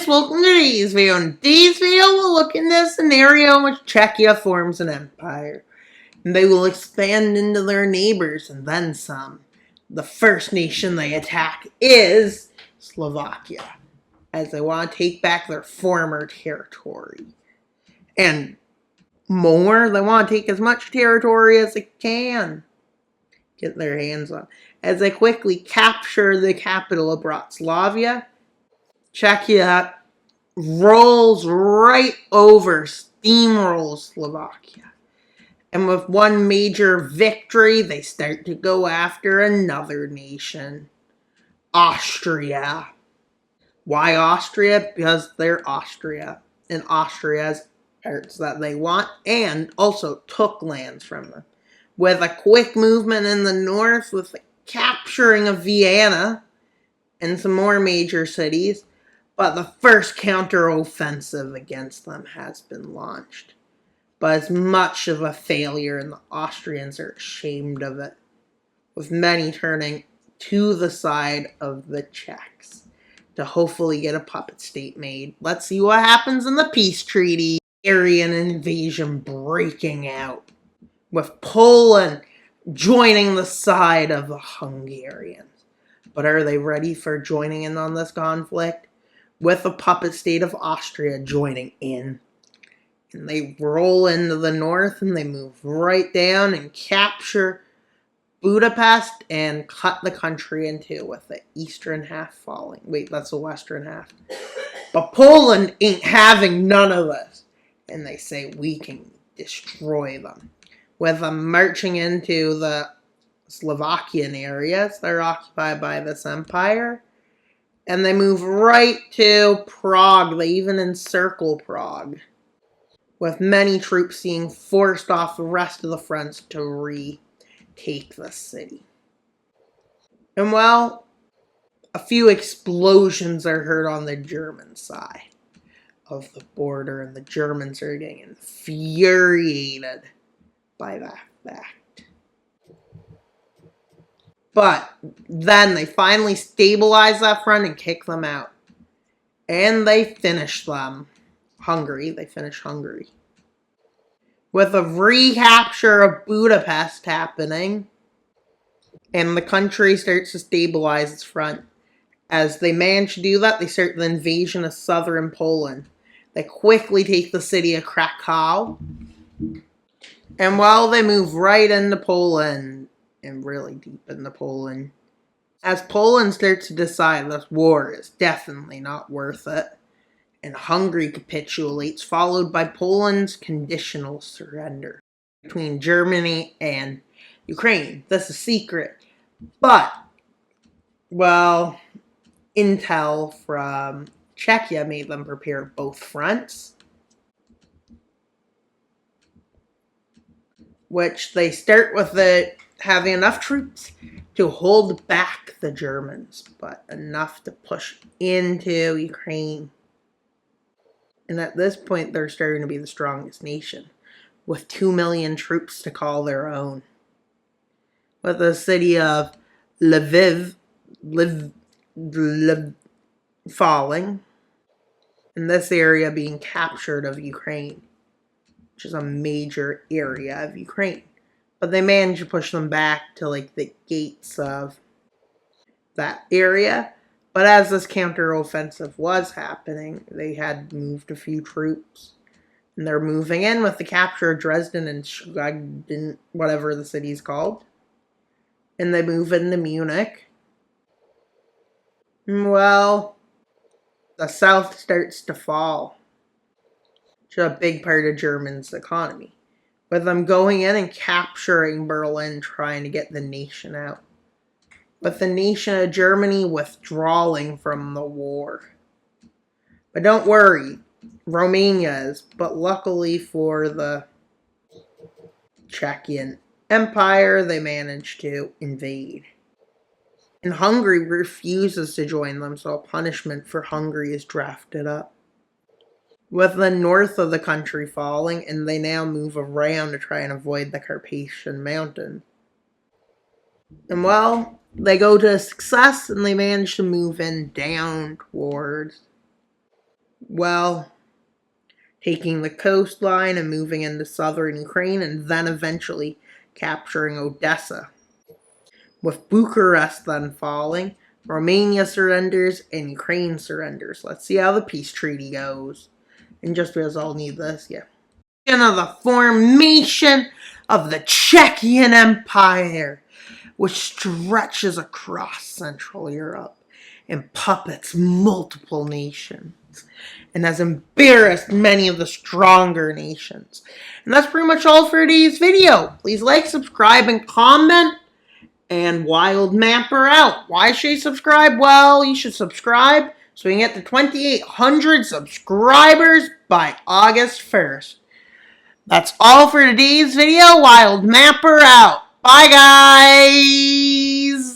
guys, welcome to today's video. In today's video, we'll look into a scenario in which Czechia forms an empire. And they will expand into their neighbors and then some. The first nation they attack is Slovakia, as they want to take back their former territory. And more, they want to take as much territory as they can get their hands on. As they quickly capture the capital of Bratislava, Czechia rolls right over, steamrolls Slovakia. And with one major victory, they start to go after another nation, Austria. Why Austria? Because they're Austria. And Austria has parts that they want and also took lands from them. With a quick movement in the north, with the capturing of Vienna and some more major cities, but the first counter-offensive against them has been launched. But it's much of a failure, and the Austrians are ashamed of it, with many turning to the side of the Czechs to hopefully get a puppet state made. Let's see what happens in the peace treaty. Aryan invasion breaking out, with Poland joining the side of the Hungarians. But are they ready for joining in on this conflict? With the puppet state of Austria joining in. And they roll into the north and they move right down and capture Budapest and cut the country in two, with the eastern half falling. Wait, that's the western half. But Poland ain't having none of this. And they say we can destroy them. With them marching into the Slovakian areas, they're occupied by this empire. And they move right to Prague. They even encircle Prague, with many troops being forced off the rest of the fronts to retake the city. And well, a few explosions are heard on the German side of the border, and the Germans are getting infuriated by that fact. But then they finally stabilize that front and kick them out. And they finish them. They finish Hungary. With a recapture of Budapest happening, and the country starts to stabilize its front. As they manage to do that, they start the invasion of southern Poland. They quickly take the city of Krakow. And while they move right into Poland, and really deep into Poland, as Poland starts to decide this war is definitely not worth it, and Hungary capitulates, followed by Poland's conditional surrender between Germany and Ukraine. This is secret, but, well, intel from Czechia made them prepare both fronts, which they start with it having enough troops to hold back the Germans, but enough to push into Ukraine. And at this point, they're starting to be the strongest nation, with 2 million troops to call their own. With the city of Lviv falling, and this area being captured of Ukraine, which is a major area of Ukraine. But they managed to push them back to like the gates of that area. But as this counteroffensive was happening, they had moved a few troops. And they're moving in with the capture of Dresden and Schweden, whatever the city's called. And they move into Munich. Well, the south starts to fall, which is a big part of Germany's economy, with them going in and capturing Berlin, trying to get the nation out, with the nation of Germany withdrawing from the war. But don't worry, Romania is, but luckily for the Czechian Empire, they managed to invade. And Hungary refuses to join them, so a punishment for Hungary is drafted up, with the north of the country falling, and they now move around to try and avoid the Carpathian Mountains. And well, they go to success, and they manage to move in down towards well, taking the coastline and moving into southern Ukraine, and then eventually capturing Odessa. With Bucharest then falling, Romania surrenders and Ukraine surrenders. Let's see how the peace treaty goes. And just because I'll need this, yeah. Of the formation of the Czechian Empire, which stretches across Central Europe and puppets multiple nations and has embarrassed many of the stronger nations. And that's pretty much all for today's video. Please like, subscribe, and comment. And Wild Mapper out. Why should you subscribe? Well, you should subscribe so we can get to 2,800 subscribers by August 1st. That's all for today's video. Wild Mapper out. Bye, guys.